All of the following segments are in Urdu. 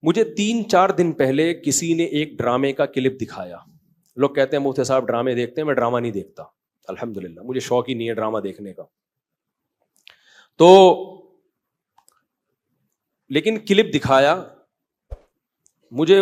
مجھے 3-4 دن پہلے کسی نے ایک ڈرامے کا کلپ دکھایا. لوگ کہتے ہیں مفتی صاحب ڈرامے دیکھتے ہیں، میں ڈرامہ نہیں دیکھتا الحمدللہ، مجھے شوق ہی نہیں ہے ڈرامہ دیکھنے کا. تو لیکن کلپ دکھایا، مجھے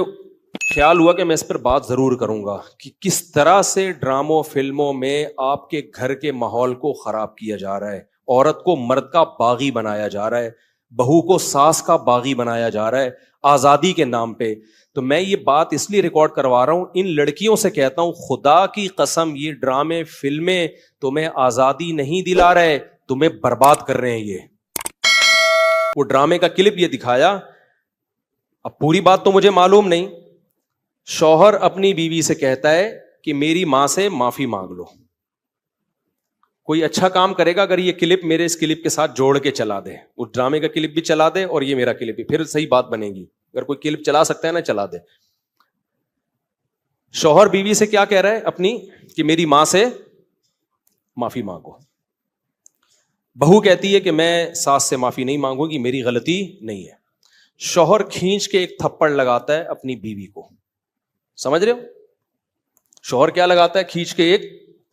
خیال ہوا کہ میں اس پر بات ضرور کروں گا کہ کس طرح سے ڈراموں فلموں میں آپ کے گھر کے ماحول کو خراب کیا جا رہا ہے، عورت کو مرد کا باغی بنایا جا رہا ہے، بہو کو ساس کا باغی بنایا جا رہا ہے آزادی کے نام پہ. تو میں یہ بات اس لیے ریکارڈ کروا رہا ہوں، ان لڑکیوں سے کہتا ہوں خدا کی قسم یہ ڈرامے فلمیں تمہیں آزادی نہیں دلا رہے، تمہیں برباد کر رہے ہیں. یہ وہ ڈرامے کا کلپ یہ دکھایا، اب پوری بات تو مجھے معلوم نہیں. شوہر اپنی بیوی سے کہتا ہے کہ میری ماں سے معافی مانگ لو. کوئی اچھا کام کرے گا اگر یہ کلپ میرے اس کلپ کے ساتھ جوڑ کے چلا دے، اس ڈرامے کا کلپ بھی چلا دے اور یہ میرا کلپ بھی، پھر صحیح بات بنے گی. اگر کوئی کلپ چلا سکتا ہے نا چلا دے. شوہر بیوی سے کیا کہہ رہا ہے اپنی، کہ میری ماں سے معافی مانگو. بہو کہتی ہے کہ میں ساس سے معافی نہیں مانگوں گی، میری غلطی نہیں ہے. شوہر کھینچ کے ایک تھپڑ لگاتا ہے اپنی بیوی کو. سمجھ رہے ہو؟ شوہر کیا لگاتا ہے؟ کھینچ کے ایک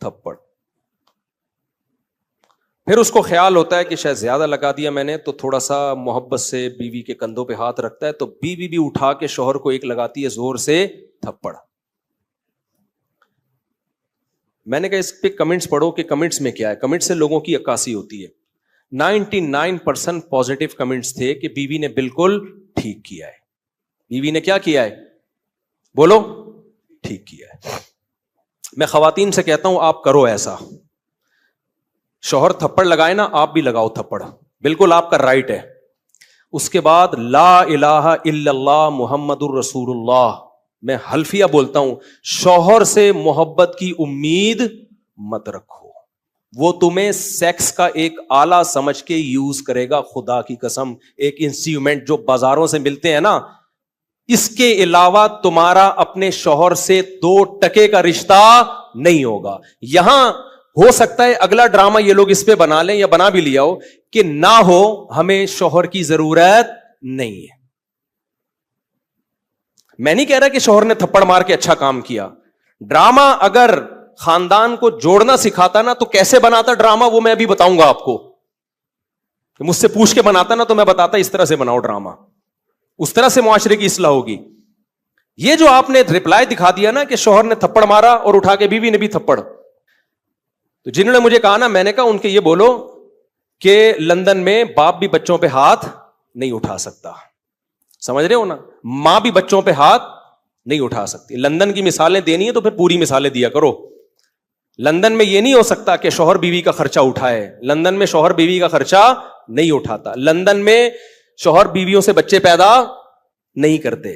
تھپڑ. پھر اس کو خیال ہوتا ہے کہ شاید زیادہ لگا دیا میں نے، تو تھوڑا سا محبت سے بیوی کے کندھوں پہ ہاتھ رکھتا ہے، تو بیوی بھی اٹھا کے شوہر کو ایک لگاتی ہے زور سے تھپڑ. میں نے کہا اس پہ کمنٹس پڑھو کہ کمنٹس میں کیا ہے. کمنٹس سے لوگوں کی عکاسی ہوتی ہے. 99% پازیٹیو کمنٹس تھے کہ بیوی نے بالکل ٹھیک کیا ہے. بیوی نے کیا کیا ہے؟ بولو، ٹھیک کیا ہے. میں خواتین سے کہتا ہوں آپ کرو ایسا. شوہر تھپڑ لگائے نا، آپ بھی لگاؤ تھپڑ، بالکل آپ کا رائٹ ہے. اس کے بعد لا الہ الا اللہ محمد الرسول اللہ، میں حلفیہ بولتا ہوں، شوہر سے محبت کی امید مت رکھو. وہ تمہیں سیکس کا ایک آلہ سمجھ کے یوز کرے گا. خدا کی قسم، ایک انسٹرومنٹ جو بازاروں سے ملتے ہیں نا، اس کے علاوہ تمہارا اپنے شوہر سے 2 ٹکے کا رشتہ نہیں ہوگا. یہاں ہو سکتا ہے اگلا ڈرامہ یہ لوگ اس پہ بنا لیں یا بنا بھی لیا ہو کہ نہ ہو ہمیں شوہر کی ضرورت نہیں ہے. میں نہیں کہہ رہا کہ شوہر نے تھپڑ مار کے اچھا کام کیا. ڈرامہ اگر خاندان کو جوڑنا سکھاتا نا تو کیسے بناتا ڈرامہ، وہ میں ابھی بتاؤں گا آپ کو. مجھ سے پوچھ کے بناتا نا تو میں بتاتا اس طرح سے بناؤ ڈرامہ، اس طرح سے معاشرے کی اصلاح ہوگی. یہ جو آپ نے رپلائی دکھا دیا نا کہ شوہر نے تھپڑ مارا اور اٹھا کے بیوی نے بھی تھپڑ، تو جنہوں نے مجھے کہا نا، میں نے کہا ان کے یہ بولو کہ لندن میں باپ بھی بچوں پہ ہاتھ نہیں اٹھا سکتا. سمجھ رہے ہو نا؟ ماں بھی بچوں پہ ہاتھ نہیں اٹھا سکتی. لندن کی مثالیں دینی ہے تو پھر پوری مثالیں دیا کرو. لندن میں یہ نہیں ہو سکتا کہ شوہر بیوی کا خرچہ اٹھائے. لندن میں شوہر بیوی کا خرچہ نہیں اٹھاتا. لندن میں شوہر بیویوں سے بچے پیدا نہیں کرتے.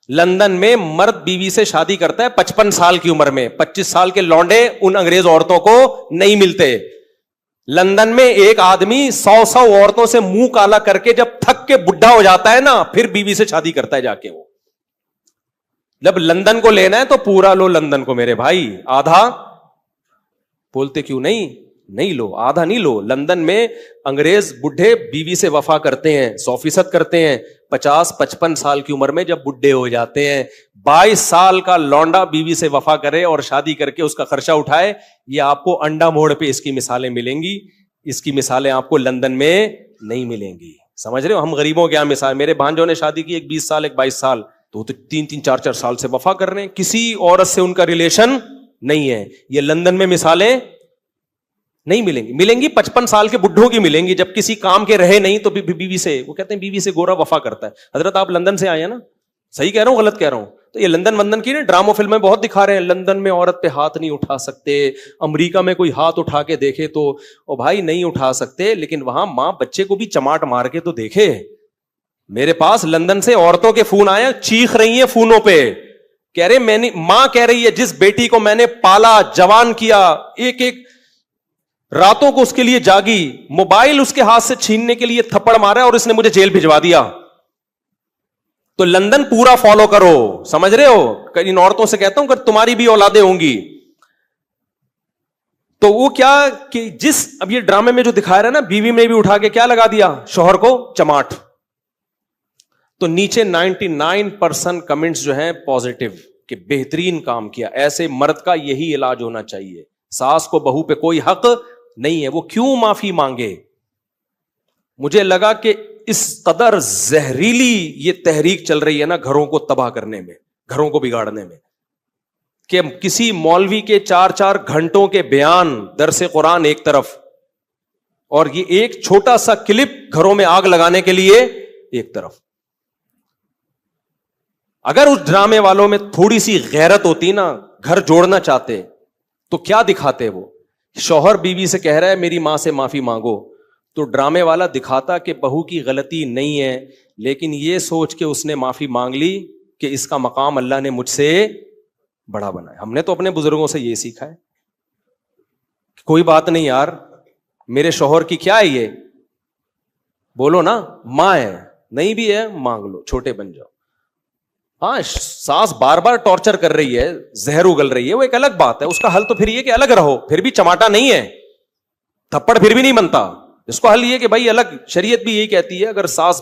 لندن میں مرد بیوی سے شادی کرتا ہے 55 سال کی عمر میں. 25 سال کے لونڈے ان انگریز عورتوں کو نہیں ملتے. لندن میں ایک آدمی 100 عورتوں سے منہ کالا کر کے جب تھک کے بڈھا ہو جاتا ہے نا، پھر بیوی سے شادی کرتا ہے جا کے. وہ جب لندن کو لینا ہے تو پورا لو لندن کو میرے بھائی، آدھا بولتے کیوں نہیں لو، آدھا نہیں لو. لندن میں انگریز بڈھے بیوی سے وفا کرتے ہیں، 100% کرتے ہیں. 50-55 سال کی عمر میں جب بڈھے ہو جاتے ہیں، 22 سال کا لونڈا بیوی سے وفا کرے اور شادی کر کے اس کا خرچہ اٹھائے. یہ آپ کو انڈا موڑ پہ اس کی مثالیں ملیں گی. اس کی مثالیں آپ کو لندن میں نہیں ملیں گی. سمجھ رہے ہو؟ ہم غریبوں کے یہاں مثال، میرے بھانجوں نے شادی کی، ایک 20 سال ایک 22 سال، تو 3-4 سال سے وفا کر رہے ہیں، کسی عورت سے ان کا ریلیشن نہیں ہے. یہ لندن میں مثالیں نہیں ملیں گی. ملیں گی 55 سال کے بڈھوں کی ملیں گی، جب کسی کام کے رہے نہیں تو بیوی سے، وہ کہتے ہیں بیوی سے گورا وفا کرتا ہے. حضرت آپ لندن سے آئے ہیں نا؟ صحیح کہہ رہا ہوں غلط کہہ رہا ہوں؟ تو یہ لندن کی نا ڈراموں فلمیں بہت دکھا رہے ہیں، لندن میں عورت پہ ہاتھ نہیں اٹھا سکتے. امریکہ میں کوئی ہاتھ اٹھا کے دیکھے تو او بھائی نہیں اٹھا سکتے، لیکن وہاں ماں بچے کو بھی چماٹ مار کے تو دیکھے. میرے پاس لندن سے عورتوں کے فون آئے، چیخ رہی ہیں فونوں پہ، کہہ رہے میں نے، ماں کہہ رہی ہے جس بیٹی کو میں نے پالا جوان کیا، ایک راتوں کو اس کے لیے جاگی، موبائل اس کے ہاتھ سے چھیننے کے لیے تھپڑ مارا اور اس نے مجھے جیل بھجوا دیا. تو لندن پورا فالو کرو. سمجھ رہے ہو؟ ان عورتوں سے کہتا ہوں کہ تمہاری بھی اولادیں ہوں گی. تو وہ کیا کہ اب یہ ڈرامے میں جو دکھایا رہا نا، بیوی میں بھی اٹھا کے کیا لگا دیا؟ شوہر کو چماٹ. تو نیچے 99% کمنٹس جو ہیں پازیٹو کہ بہترین کام کیا, ایسے مرد کا یہی علاج ہونا چاہیے, ساس کو بہو پہ کوئی حق نہیں ہے, وہ کیوں معافی مانگے. مجھے لگا کہ اس قدر زہریلی یہ تحریک چل رہی ہے نا گھروں کو تباہ کرنے میں, گھروں کو بگاڑنے میں, کہ کسی مولوی کے 4 گھنٹوں کے بیان, درس قرآن ایک طرف, اور یہ ایک چھوٹا سا کلپ گھروں میں آگ لگانے کے لیے ایک طرف. اگر اس ڈرامے والوں میں تھوڑی سی غیرت ہوتی نا, گھر جوڑنا چاہتے, تو کیا دکھاتے وہ؟ شوہر بیوی سے کہہ رہا ہے میری ماں سے معافی مانگو, تو ڈرامے والا دکھاتا کہ بہو کی غلطی نہیں ہے, لیکن یہ سوچ کے اس نے معافی مانگ لی کہ اس کا مقام اللہ نے مجھ سے بڑا بنایا. ہم نے تو اپنے بزرگوں سے یہ سیکھا ہے, کوئی بات نہیں یار, میرے شوہر کی کیا ہے, یہ بولو نا ماں ہے, نہیں بھی ہے مانگ لو, چھوٹے بن جاؤ. ہاں ساس بار بار ٹارچر کر رہی ہے, زہر اگل رہی ہے, وہ ایک الگ بات ہے, اس کا حل تو پھر یہ کہ الگ رہو, پھر بھی چماٹا نہیں ہے, تھپڑ پھر بھی نہیں بنتا. اس کو حل یہ کہ بھائی الگ, شریعت بھی یہی کہتی ہے اگر ساس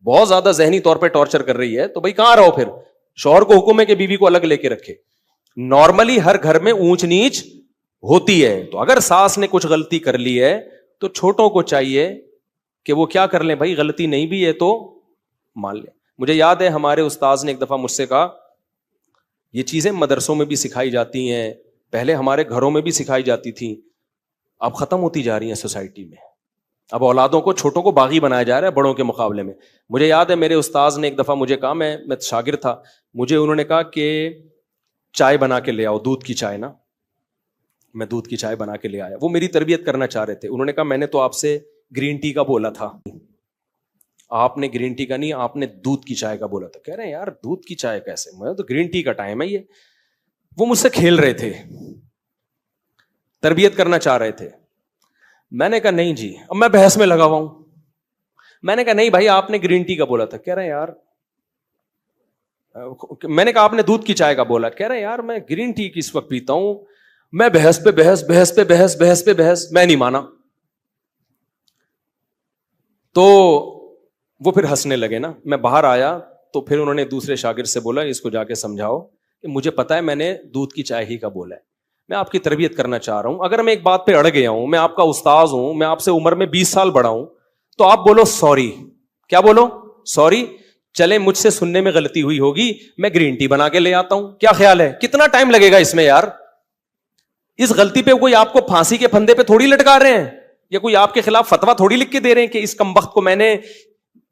بہت زیادہ ذہنی طور پہ ٹارچر کر رہی ہے تو بھائی کہاں رہو, پھر شوہر کو حکم ہے کہ بیوی کو الگ لے کے رکھے. نارملی ہر گھر میں اونچ نیچ ہوتی ہے, تو اگر ساس نے کچھ غلطی کر لی ہے تو چھوٹوں کو چاہیے کہ وہ کیا کر لیں, بھائی غلطی نہیں بھی ہے تو مان لیں. مجھے یاد ہے ہمارے استاذ نے ایک دفعہ مجھ سے کہا, یہ چیزیں مدرسوں میں بھی سکھائی جاتی ہیں, پہلے ہمارے گھروں میں بھی سکھائی جاتی تھیں, اب ختم ہوتی جا رہی ہیں سوسائٹی میں. اب اولادوں کو, چھوٹوں کو باغی بنایا جا رہا ہے بڑوں کے مقابلے میں. مجھے یاد ہے میرے استاذ نے ایک دفعہ مجھے کہا, میں شاگرد تھا, مجھے انہوں نے کہا کہ چائے بنا کے لے آؤ, دودھ کی چائے نا. میں دودھ کی چائے بنا کے لے آیا, وہ میری تربیت کرنا چاہ رہے تھے. انہوں نے کہا میں نے تو آپ سے گرین ٹی کا بولا تھا, آپ نے گرین ٹی کا نہیں, آپ نے دودھ کی چائے کا بولا تھا. کہہ رہے ہیں یار دودھ کی چائے کیسے, میں تو گرین ٹی کا ٹائم ہے یہ. وہ مجھ سے کھیل رہے تھے, تربیت کرنا چاہ رہے تھے. میں نے کہا نہیں جی, اب میں بحث میں لگا ہوا ہوں. میں نے کہا نہیں بھائی آپ نے گرین ٹی کا بولا تھا. کہہ رہے ہیں یار, میں نے کہا آپ نے دودھ کی چائے کا بولا. کہہ رہے ہیں یار میں گرین ٹی کس وقت پیتا ہوں, میں بحث پہ بحث, بحث پہ بحث, بحث پہ بحث, میں نہیں مانا. تو وہ پھر ہنسنے لگے نا. میں باہر آیا تو پھر انہوں نے دوسرے شاگرد سے بولا اس کو جا کے سمجھاؤ کہ مجھے پتا ہے میں نے دودھ کی چائے ہی کا بولا ہے, میں آپ کی تربیت کرنا چاہ رہا ہوں. اگر میں ایک بات پہ اڑ گیا ہوں, میں آپ کا استاذ ہوں, میں آپ سے عمر میں 20 سال بڑا ہوں, تو آپ بولو سوری. کیا بولو؟ سوری. چلے مجھ سے سننے میں غلطی ہوئی ہوگی, میں گرین ٹی بنا کے لے آتا ہوں. کیا خیال ہے کتنا ٹائم لگے گا اس میں یار؟ اس غلطی پہ کوئی آپ کو پھانسی کے پھندے پہ تھوڑی لٹکا رہے ہیں, یا کوئی آپ کے خلاف فتویٰ تھوڑی لکھ کے دے رہے ہیں کہ اس کمبخت کو میں نے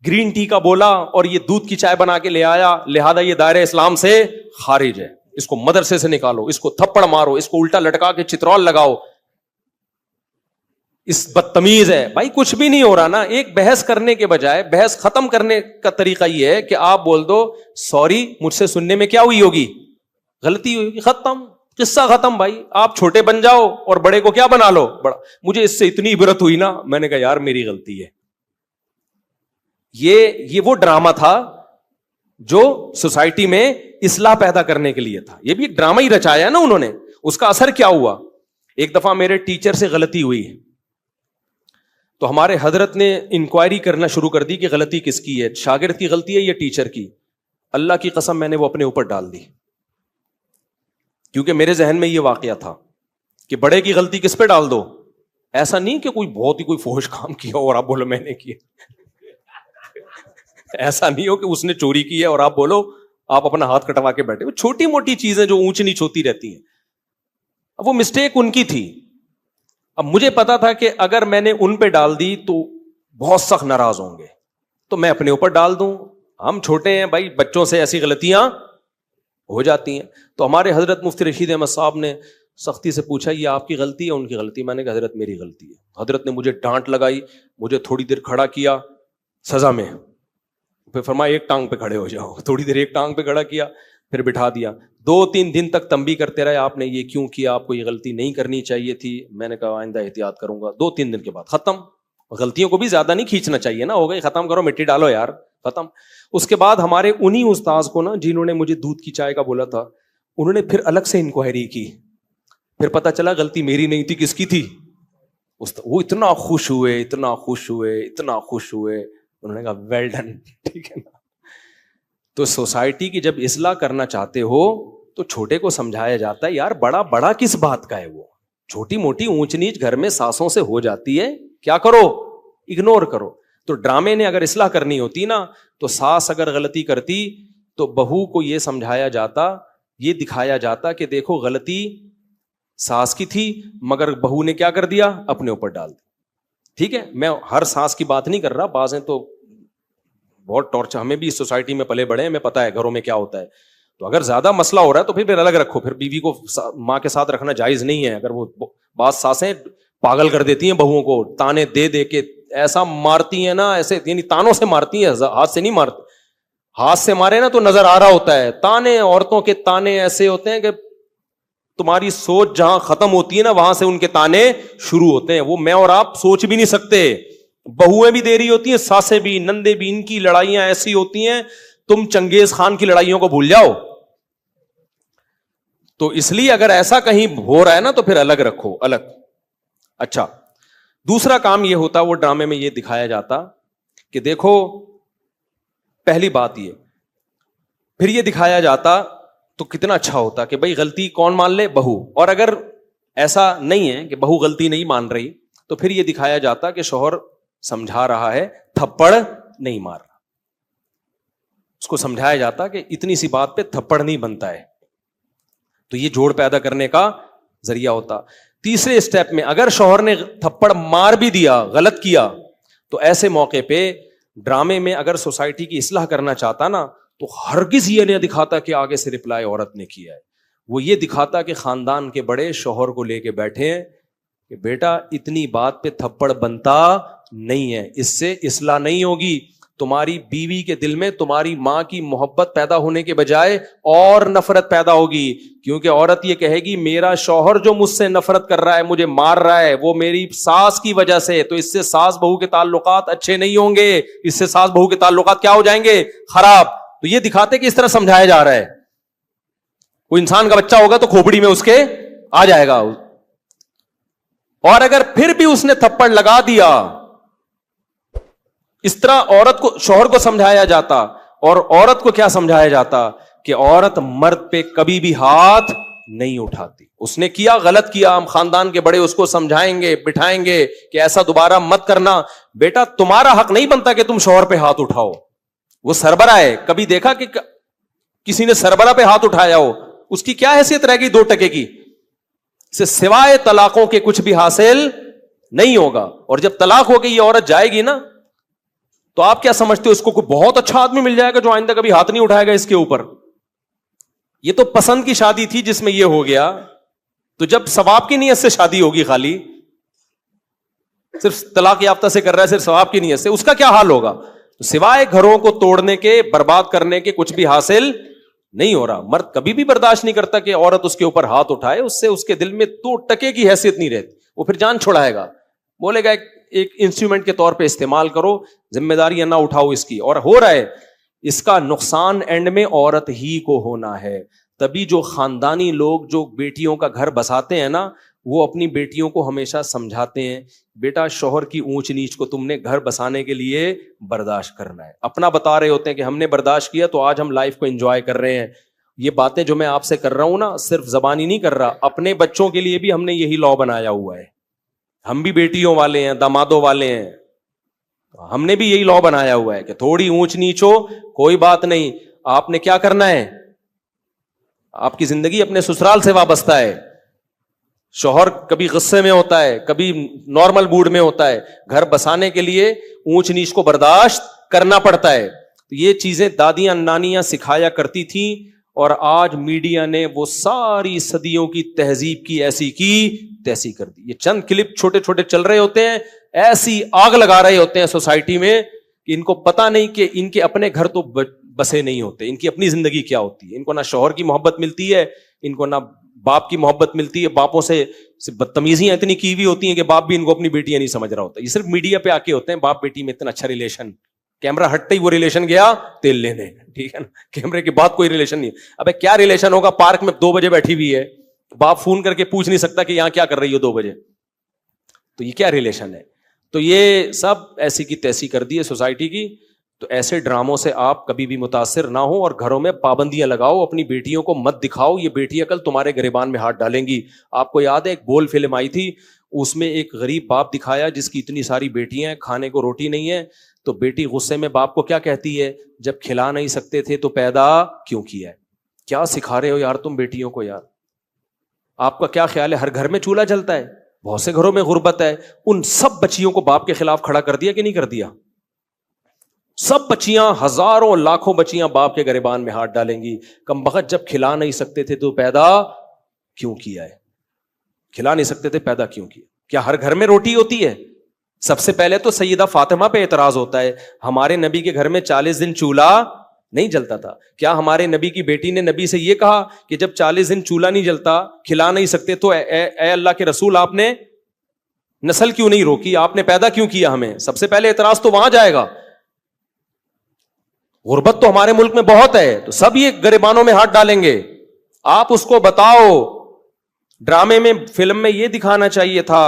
گرین ٹی کا بولا اور یہ دودھ کی چائے بنا کے لے آیا, لہذا یہ دائرہ اسلام سے خارج ہے, اس کو مدرسے سے نکالو, اس کو تھپڑ مارو, اس کو الٹا لٹکا کے چترول لگاؤ, اس بدتمیز ہے. بھائی کچھ بھی نہیں ہو رہا نا. ایک بحث کرنے کے بجائے بحث ختم کرنے کا طریقہ یہ ہے کہ آپ بول دو سوری, مجھ سے سننے میں کیا ہوئی ہوگی, غلطی ہوئی ہوگی, ختم, قصہ ختم. بھائی آپ چھوٹے بن جاؤ اور بڑے کو کیا بنا لو بڑا. مجھے اس سے اتنی عبرت ہوئی نا, میں نے کہا یار میری غلطی ہے. یہ وہ ڈرامہ تھا جو سوسائٹی میں اصلاح پیدا کرنے کے لیے تھا. یہ بھی ایک ڈرامہ ہی رچایا نا انہوں نے. اس کا اثر کیا ہوا؟ ایک دفعہ میرے ٹیچر سے غلطی ہوئی, تو ہمارے حضرت نے انکوائری کرنا شروع کر دی کہ غلطی کس کی ہے, شاگرد کی غلطی ہے یا ٹیچر کی. اللہ کی قسم میں نے وہ اپنے اوپر ڈال دی, کیونکہ میرے ذہن میں یہ واقعہ تھا کہ بڑے کی غلطی کس پہ ڈال دو. ایسا نہیں کہ کوئی بہت ہی کوئی فحش کام کیا اور آپ بولو میں نے کیا. ایسا نہیں ہو کہ اس نے چوری کی ہے اور آپ بولو, آپ اپنا ہاتھ کٹوا کے بیٹھے. وہ چھوٹی موٹی چیزیں جو اونچ نیچ ہوتی رہتی ہیں, اب وہ مسٹیک ان کی تھی. اب مجھے پتا تھا کہ اگر میں نے ان پہ ڈال دی تو بہت سخت ناراض ہوں گے, تو میں اپنے اوپر ڈال دوں. ہم چھوٹے ہیں بھائی, بچوں سے ایسی غلطیاں ہو جاتی ہیں. تو ہمارے حضرت مفتی رشید احمد صاحب نے سختی سے پوچھا یہ آپ کی غلطی ہے ان کی غلطی؟ میں نے کہا حضرت میری غلطی ہے. حضرت نے مجھے ڈانٹ لگائی, مجھے تھوڑی دیر کھڑا کیا سزا میں, پھر فرمایا ایک ٹانگ پہ کھڑے ہو جاؤ. تھوڑی دیر ایک ٹانگ پہ کھڑا کیا, پھر بٹھا دیا. 2-3 دن تک تنبیہ کرتے رہے, آپ نے یہ کیوں کیا, آپ کو یہ غلطی نہیں کرنی چاہیے تھی. میں نے کہا آئندہ احتیاط کروں گا. 2-3 دن کے بعد ختم. غلطیوں کو بھی زیادہ نہیں کھینچنا چاہیے نا, ہو گئی ختم کرو, مٹی ڈالو یار, ختم. اس کے بعد ہمارے انہی استاذ کو نا, جنہوں نے مجھے دودھ کی چائے کا بولا تھا, انہوں نے پھر الگ سے انکوائری کی. پھر پتا چلا غلطی میری نہیں تھی, کس کی تھی. وہ اتنا خوش ہوئے, اتنا خوش ہوئے, اتنا خوش ہوئے. انہوں نے کہا ویل ڈن, ٹھیک ہے نا. تو سوسائٹی کی جب اصلاح کرنا چاہتے ہو تو چھوٹے کو سمجھایا جاتا ہے یار بڑا بڑا کس بات کا ہے, وہ چھوٹی موٹی اونچ نیچ گھر میں ساسوں سے ہو جاتی ہے, کیا کرو, اگنور کرو. تو ڈرامے نے اگر اصلاح کرنی ہوتی نا, تو ساس اگر غلطی کرتی تو بہو کو یہ سمجھایا جاتا, یہ دکھایا جاتا کہ دیکھو غلطی ساس کی تھی مگر بہو نے کیا کر دیا, اپنے اوپر ڈال دی. ٹھیک ہے, میں ہر ساس کی بات نہیں کر رہا, بعض ہیں تو بہت ٹارچر, ہمیں بھی اس سوسائٹی میں پلے بڑے ہیں, ہمیں پتا ہے گھروں میں کیا ہوتا ہے. تو اگر زیادہ مسئلہ ہو رہا ہے تو پھر الگ رکھو, پھر بیوی کو ماں کے ساتھ رکھنا جائز نہیں ہے. اگر وہ بعض ساسیں پاگل کر دیتی ہیں بہوؤں کو, تانے دے دے کے ایسا مارتی ہیں نا, ایسے یعنی تانوں سے مارتی ہیں, ہاتھ سے نہیں مارتی. ہاتھ سے مارے نا تو نظر آ رہا ہوتا ہے. تانے, عورتوں کے تانے ایسے ہوتے ہیں کہ تمہاری سوچ جہاں ختم ہوتی ہے نا وہاں سے ان کے تانے شروع ہوتے ہیں. وہ میں اور آپ سوچ بھی نہیں سکتے. بہویں بھی دے رہی ہوتی ہیں, ساسیں بھی, نندے بھی, ان کی لڑائیاں ایسی ہوتی ہیں تم چنگیز خان کی لڑائیوں کو بھول جاؤ. تو اس لیے اگر ایسا کہیں ہو رہا ہے نا تو پھر الگ رکھو, الگ. اچھا, دوسرا کام یہ ہوتا, وہ ڈرامے میں یہ دکھایا جاتا کہ دیکھو پہلی بات یہ, پھر یہ دکھایا جاتا تو کتنا اچھا ہوتا کہ بھائی غلطی کون مان لے, بہو. اور اگر ایسا نہیں ہے کہ بہو غلطی نہیں مان رہی تو پھر یہ دکھایا جاتا کہ شوہر سمجھا رہا ہے, تھپڑ نہیں مار رہا. اس کو سمجھایا جاتا کہ اتنی سی بات پہ تھپڑ نہیں بنتا ہے. تو یہ جوڑ پیدا کرنے کا ذریعہ ہوتا. تیسرے اسٹیپ میں اگر شوہر نے تھپڑ مار بھی دیا, غلط کیا, تو ایسے موقع پہ ڈرامے میں اگر سوسائٹی کی اصلاح کرنا چاہتا نا تو ہرگز یہ نہیں دکھاتا کہ آگے سے رپلائی عورت نے کیا ہے. وہ یہ دکھاتا کہ خاندان کے بڑے شوہر کو لے کے بیٹھے ہیں کہ بیٹا اتنی بات پہ تھپڑ بنتا نہیں ہے, اس سے اصلاح نہیں ہوگی. تمہاری بیوی کے دل میں تمہاری ماں کی محبت پیدا ہونے کے بجائے اور نفرت پیدا ہوگی, کیونکہ عورت یہ کہے گی میرا شوہر جو مجھ سے نفرت کر رہا ہے, مجھے مار رہا ہے, وہ میری ساس کی وجہ سے. تو اس سے ساس بہو کے تعلقات اچھے نہیں ہوں گے, اس سے ساس بہو کے تعلقات کیا ہو جائیں گے, خراب. تو یہ دکھاتے کہ اس طرح سمجھایا جا رہا ہے. کوئی انسان کا بچہ ہوگا تو کھوپڑی میں اس کے آ جائے گا, اور اگر پھر بھی اس نے تھپڑ لگا دیا, اس طرح عورت کو, شوہر کو سمجھایا جاتا. اور عورت کو کیا سمجھایا جاتا کہ عورت مرد پہ کبھی بھی ہاتھ نہیں اٹھاتی. اس نے کیا, غلط کیا, ہم خاندان کے بڑے اس کو سمجھائیں گے, بٹھائیں گے کہ ایسا دوبارہ مت کرنا. بیٹا تمہارا حق نہیں بنتا کہ تم شوہر پہ ہاتھ اٹھاؤ, وہ سربراہ ہے. کبھی دیکھا کہ کسی نے سربراہ پہ ہاتھ اٹھایا ہو؟ اس کی کیا حیثیت رہ گئی 2 ٹکے کی؟ سے سوائے طلاقوں کے کچھ بھی حاصل نہیں ہوگا. اور جب طلاق ہو گئی یہ عورت جائے گی نا, تو آپ کیا سمجھتے ہو اس کو کوئی بہت اچھا آدمی مل جائے گا جو آئندہ کبھی ہاتھ نہیں اٹھائے گا اس کے اوپر؟ یہ تو پسند کی شادی تھی جس میں یہ ہو گیا. تو جب ثواب کی نیت سے شادی ہوگی, خالی صرف طلاق یافتہ سے کر رہا ہے, صرف ثواب کی نیت سے, اس کا کیا حال ہوگا؟ سوائے گھروں کو توڑنے کے, برباد کرنے کے کچھ بھی حاصل نہیں ہو رہا. مرد کبھی بھی برداشت نہیں کرتا کہ عورت اس کے اوپر ہاتھ اٹھائے, اس سے اس کے دل میں 2 ٹکے کی حیثیت نہیں رہتی. وہ پھر جان چھڑائے گا, بولے گا ایک انسٹرومنٹ کے طور پہ استعمال کرو, ذمہ داریاں نہ اٹھاؤ اس کی. اور ہو رہا ہے, اس کا نقصان اینڈ میں عورت ہی کو ہونا ہے. تبھی جو خاندانی لوگ جو بیٹیوں کا گھر بساتے ہیں نا, وہ اپنی بیٹیوں کو ہمیشہ سمجھاتے ہیں بیٹا شوہر کی اونچ نیچ کو تم نے گھر بسانے کے لیے برداشت کرنا ہے. اپنا بتا رہے ہوتے ہیں کہ ہم نے برداشت کیا تو آج ہم لائف کو انجوائے کر رہے ہیں. یہ باتیں جو میں آپ سے کر رہا ہوں نا, صرف زبانی نہیں کر رہا, اپنے بچوں کے لیے بھی ہم نے یہی لا بنایا ہوا ہے. ہم بھی بیٹیوں والے ہیں, دامادوں والے ہیں, ہم نے بھی یہی لا بنایا ہوا ہے کہ تھوڑی اونچ نیچ ہو کوئی بات نہیں, آپ نے کیا کرنا ہے, آپ کی زندگی اپنے سسرال سے وابستہ ہے. شوہر کبھی غصے میں ہوتا ہے, کبھی نارمل موڈ میں ہوتا ہے, گھر بسانے کے لیے اونچ نیچ کو برداشت کرنا پڑتا ہے. یہ چیزیں دادیاں نانیاں سکھایا کرتی تھیں, اور آج میڈیا نے وہ ساری صدیوں کی تہذیب کی ایسی کی تیسی کر دی. یہ چند کلپ چھوٹے چھوٹے چل رہے ہوتے ہیں, ایسی آگ لگا رہے ہوتے ہیں سوسائٹی میں کہ ان کو پتا نہیں کہ ان کے اپنے گھر تو بسے نہیں ہوتے, ان کی اپنی زندگی کیا ہوتی ہے. ان کو نہ شوہر کی محبت ملتی ہے, ان کو نہ باپ کی محبت ملتی ہے, باپوں سے بدتمیزیاں اتنی کی ہوئی ہوتی ہیں کہ باپ بھی ان کو اپنی بیٹیاں نہیں سمجھ رہا ہوتا. یہ صرف میڈیا پہ آ کے ہوتے ہیں, باپ بیٹی میں اتنا اچھا ریلیشن, کیمرہ ہٹتے ہی وہ ریلیشن گیا تیل لینے, ٹھیک ہے نا, کیمرے کے بعد کوئی ریلیشن نہیں. ابے کیا ریلیشن ہوگا, پارک میں 2 بجے بیٹھی ہوئی ہے, باپ فون کر کے پوچھ نہیں سکتا کہ یہاں کیا کر رہی ہو 2 بجے, تو یہ کیا ریلیشن ہے؟ تو یہ سب ایسی کی تیسی کر دی ہے سوسائٹی کی. تو ایسے ڈراموں سے آپ کبھی بھی متاثر نہ ہو اور گھروں میں پابندیاں لگاؤ, اپنی بیٹیوں کو مت دکھاؤ, یہ بیٹیاں کل تمہارے گریبان میں ہاتھ ڈالیں گی. آپ کو یاد ہے ایک بول فلم آئی تھی, اس میں ایک غریب باپ دکھایا جس کی اتنی ساری بیٹیاں ہیں, کھانے کو روٹی نہیں ہے, تو بیٹی غصے میں باپ کو کیا کہتی ہے, جب کھلا نہیں سکتے تھے تو پیدا کیوں کیا ہے. کیا سکھا رہے ہو یار تم بیٹیوں کو یار. آپ کا کیا خیال ہے ہر گھر میں چولہا جلتا ہے؟ بہت سے گھروں میں غربت ہے, ان سب بچیوں کو باپ کے خلاف کھڑا کر دیا کہ نہیں کر دیا؟ سب بچیاں, ہزاروں لاکھوں بچیاں باپ کے گریبان میں ہاتھ ڈالیں گی, کم بخت جب کھلا نہیں سکتے تھے تو پیدا کیوں کیا ہے. کھلا نہیں سکتے تھے پیدا کیوں کیا. کیا ہر گھر میں روٹی ہوتی ہے؟ سب سے پہلے تو سیدہ فاطمہ پہ اعتراض ہوتا ہے, ہمارے نبی کے گھر میں 40 دن چولہا نہیں جلتا تھا. کیا ہمارے نبی کی بیٹی نے نبی سے یہ کہا کہ جب 40 دن چولہا نہیں جلتا, کھلا نہیں سکتے, تو اے اللہ کے رسول آپ نے نسل کیوں نہیں روکی, آپ نے پیدا کیوں کیا ہمیں؟ سب سے پہلے اعتراض تو وہاں جائے گا. غربت تو ہمارے ملک میں بہت ہے, تو سب یہ گریبانوں میں ہاتھ ڈالیں گے. آپ اس کو بتاؤ, ڈرامے میں فلم میں یہ دکھانا چاہیے تھا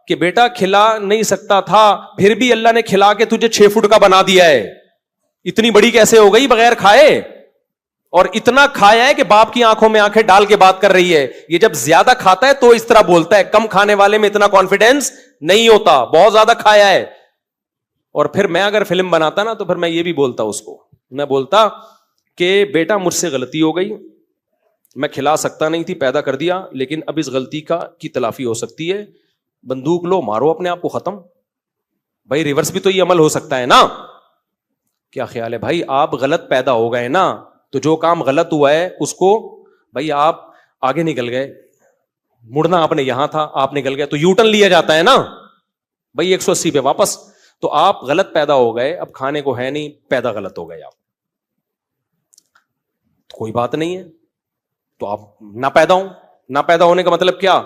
کہ بیٹا کھلا نہیں سکتا تھا, پھر بھی اللہ نے کھلا کے تجھے 6 فٹ کا بنا دیا ہے, اتنی بڑی کیسے ہو گئی بغیر کھائے, اور اتنا کھایا ہے کہ باپ کی آنکھوں میں آنکھیں ڈال کے بات کر رہی ہے. یہ جب زیادہ کھاتا ہے تو اس طرح بولتا ہے, کم کھانے والے میں اتنا کانفیڈینس نہیں ہوتا, بہت زیادہ کھایا ہے. اور پھر میں اگر فلم بناتا نا تو پھر میں یہ بھی بولتا اس کو, میں بولتا کہ بیٹا مجھ سے غلطی ہو گئی, میں کھلا سکتا نہیں تھی, پیدا کر دیا, لیکن اب اس غلطی کی تلافی ہو سکتی ہے. بندوق لو, مارو اپنے آپ کو ختم. بھائی ریورس بھی تو یہ عمل ہو سکتا ہے نا. کیا خیال ہے بھائی, آپ غلط پیدا ہو گئے نا, تو جو کام غلط ہوا ہے اس کو, بھائی آپ آگے نکل گئے, مڑنا آپ نے یہاں تھا, آپ نکل گئے, تو یو ٹرن لیا جاتا ہے نا بھائی 180 پہ واپس. تو آپ غلط پیدا ہو گئے, اب کھانے کو ہے نہیں, پیدا غلط ہو گئے آپ, کوئی بات نہیں ہے, تو آپ نہ پیدا ہوں. نہ پیدا ہونے کا مطلب کیا؟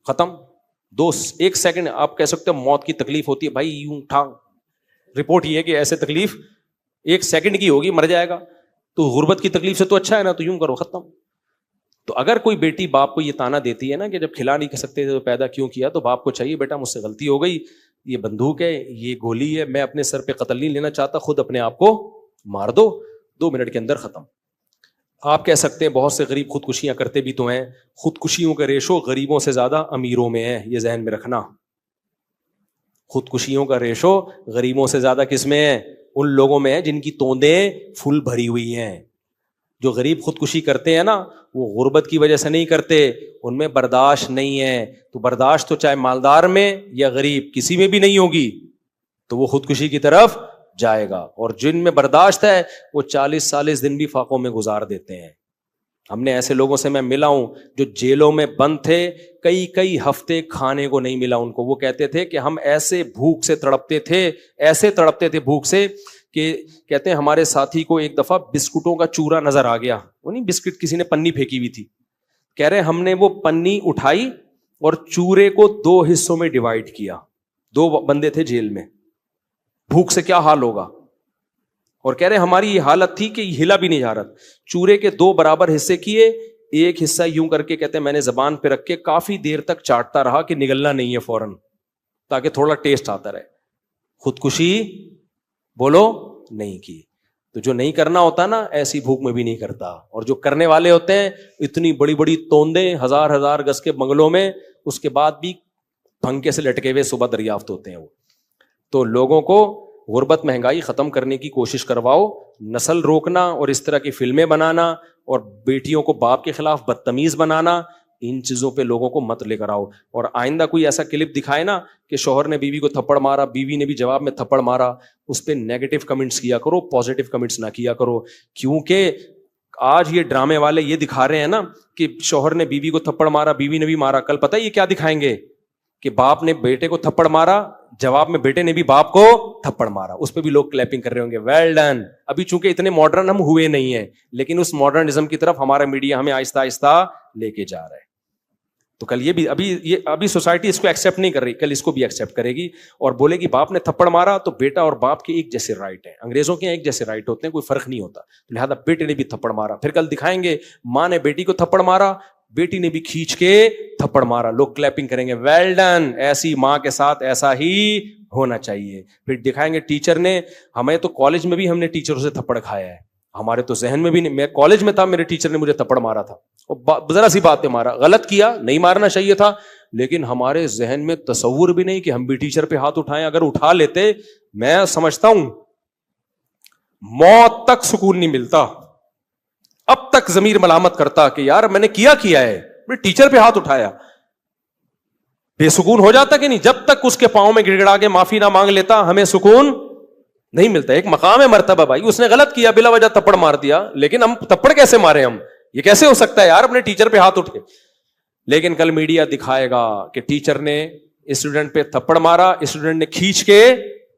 ختم. 1 سیکنڈ آپ کہہ سکتے ہو موت کی تکلیف ہوتی ہے, بھائی یوں اٹھا, رپورٹ یہ ہے کہ ایسے تکلیف 1 سیکنڈ کی ہوگی, مر جائے گا. تو غربت کی تکلیف سے تو اچھا ہے نا, تو یوں کرو ختم. تو اگر کوئی بیٹی باپ کو یہ تانا دیتی ہے نا کہ جب کھلا نہیں کر سکتے تو پیدا کیوں کیا, تو باپ کو چاہیے بیٹا مجھ سے غلطی ہو گئی, یہ بندوق ہے, یہ گولی ہے, میں اپنے سر پہ قتل نہیں لینا چاہتا, خود اپنے آپ کو مار دو, 2 منٹ کے اندر ختم. آپ کہہ سکتے ہیں بہت سے غریب خودکشیاں کرتے بھی تو ہیں, خودکشیوں کا ریشو غریبوں سے زیادہ امیروں میں ہے, یہ ذہن میں رکھنا. خودکشیوں کا ریشو غریبوں سے زیادہ کس میں ہے؟ ان لوگوں میں ہے جن کی توندیں پھول بھری ہوئی ہیں. جو غریب خودکشی کرتے ہیں نا, وہ غربت کی وجہ سے نہیں کرتے, ان میں برداشت نہیں ہے. تو برداشت تو چاہے مالدار میں یا غریب کسی میں بھی نہیں ہوگی, تو وہ خودکشی کی طرف جائے گا. اور جن میں برداشت ہے وہ 40 دن بھی فاقوں میں گزار دیتے ہیں. ہم نے ایسے لوگوں سے میں ملا ہوں جو جیلوں میں بند تھے, کئی ہفتے کھانے کو نہیں ملا ان کو. وہ کہتے تھے کہ ہم ایسے بھوک سے تڑپتے تھے بھوک سے, کہ کہتے ہیں ہمارے ساتھی کو ایک دفعہ بسکٹوں کا چورا نظر آ گیا. وہ نہیں بسکٹ کسی نے پنی پھینکی ہوئی تھی, کہہ رہے ہم نے وہ پنی اٹھائی اور چورے کو 2 حصوں میں ڈیوائڈ کیا. 2 بندے تھے جیل میں, بھوک سے کیا حال ہوگا. اور کہہ رہے ہماری یہ حالت تھی کہ یہ ہلا بھی نہیں جا رہا. چورے کے 2 برابر حصے کیے, ایک حصہ یوں کر کے کہتے ہیں میں نے زبان پہ رکھ کے کافی دیر تک چاٹتا رہا کہ نگلنا نہیں ہے فوراً, تاکہ تھوڑا ٹیسٹ آتا رہے. خودکشی بولو نہیں کی. تو جو نہیں کرنا ہوتا نا, ایسی بھوک میں بھی نہیں کرتا. اور جو کرنے والے ہوتے ہیں اتنی بڑی بڑی توندیں 1000 گز کے بنگلوں میں, اس کے بعد بھی پھنکے سے لٹکے ہوئے صبح دریافت ہوتے ہیں وہ. تو لوگوں کو غربت مہنگائی ختم کرنے کی کوشش کرواؤ, نسل روکنا اور اس طرح کی فلمیں بنانا اور بیٹیوں کو باپ کے خلاف بدتمیز بنانا, ان چیزوں پہ لوگوں کو مت لے کر آؤ. اور آئندہ کوئی ایسا کلپ دکھائے نا کہ شوہر نے بیوی کو تھپڑ مارا, بیوی نے بھی جواب میں تھپڑ مارا, اس پہ نیگیٹو کمنٹس کیا کرو, پازیٹو کمنٹس نہ کیا کرو. کیونکہ آج یہ ڈرامے والے یہ دکھا رہے ہیں نا کہ شوہر نے بیوی کو تھپڑ مارا, بیوی نے بھی مارا, کل پتہ ہے یہ کیا دکھائیں گے کہ باپ نے بیٹے کو تھپڑ مارا, جواب میں بیٹے نے بھی باپ کو تھپڑ مارا. اس پہ بھی لوگ کلیپنگ کر رہے ہوں گے, ویل ڈن. ابھی چونکہ اتنے ماڈرن ہم ہوئے نہیں ہیں, لیکن اس ماڈرنزم کی طرف ہمارا میڈیا ہمیں آہستہ آہستہ لے کے جا رہا ہے. تو کل یہ بھی ابھی سوسائٹی اس کو ایکسیپٹ نہیں کر رہی, کل اس کو بھی ایکسیپٹ کرے گی اور بولے گی باپ نے تھپڑ مارا تو بیٹا اور باپ کے ایک جیسے رائٹ ہیں. انگریزوں کے ایک جیسے رائٹ ہوتے ہیں, کوئی فرق نہیں ہوتا, لہذا بیٹے نے بھی تھپڑ مارا. پھر کل دکھائیں گے ماں نے بیٹی کو تھپڑ مارا, بیٹی نے بھی کھینچ کے تھپڑ مارا, لوگ کلیپنگ کریں گے, ویل ڈن, ایسی ماں کے ساتھ ایسا ہی ہونا چاہیے. پھر دکھائیں گے ٹیچر نے ہمیں تو کالج میں بھی ہم نے ٹیچروں سے تھپڑ کھایا ہے, ہمارے تو ذہن میں بھی نہیں. میں کالج میں تھا, میرے ٹیچر نے مجھے تھپڑ مارا تھا, ذرا سی بات پہ مارا, غلط کیا, نہیں مارنا چاہیے تھا, لیکن ہمارے ذہن میں تصور بھی نہیں کہ ہم بھی ٹیچر پہ ہاتھ اٹھائیں. اگر اٹھا لیتے, میں سمجھتا ہوں موت تک سکون نہیں ملتا. اب تک ضمیر ملامت کرتا کہ یار میں نے کیا ہے, میں ٹیچر پہ ہاتھ اٹھایا. بے سکون ہو جاتا کہ نہیں؟ جب تک اس کے پاؤں میں گڑ گڑا کے معافی نہ مانگ لیتا ہمیں سکون نہیں ملتا. ایک مقام ہے مرتبہ بھائی, اس نے غلط کیا, بلا وجہ تھپڑ مار دیا, لیکن ہم تھپڑ کیسے مارے, ہم یہ کیسے ہو سکتا ہے یار اپنے ٹیچر پہ ہاتھ اٹھ کے. لیکن کل میڈیا دکھائے گا کہ ٹیچر نے اسٹوڈنٹ پہ تھپڑ مارا, اسٹوڈنٹ نے کھینچ کے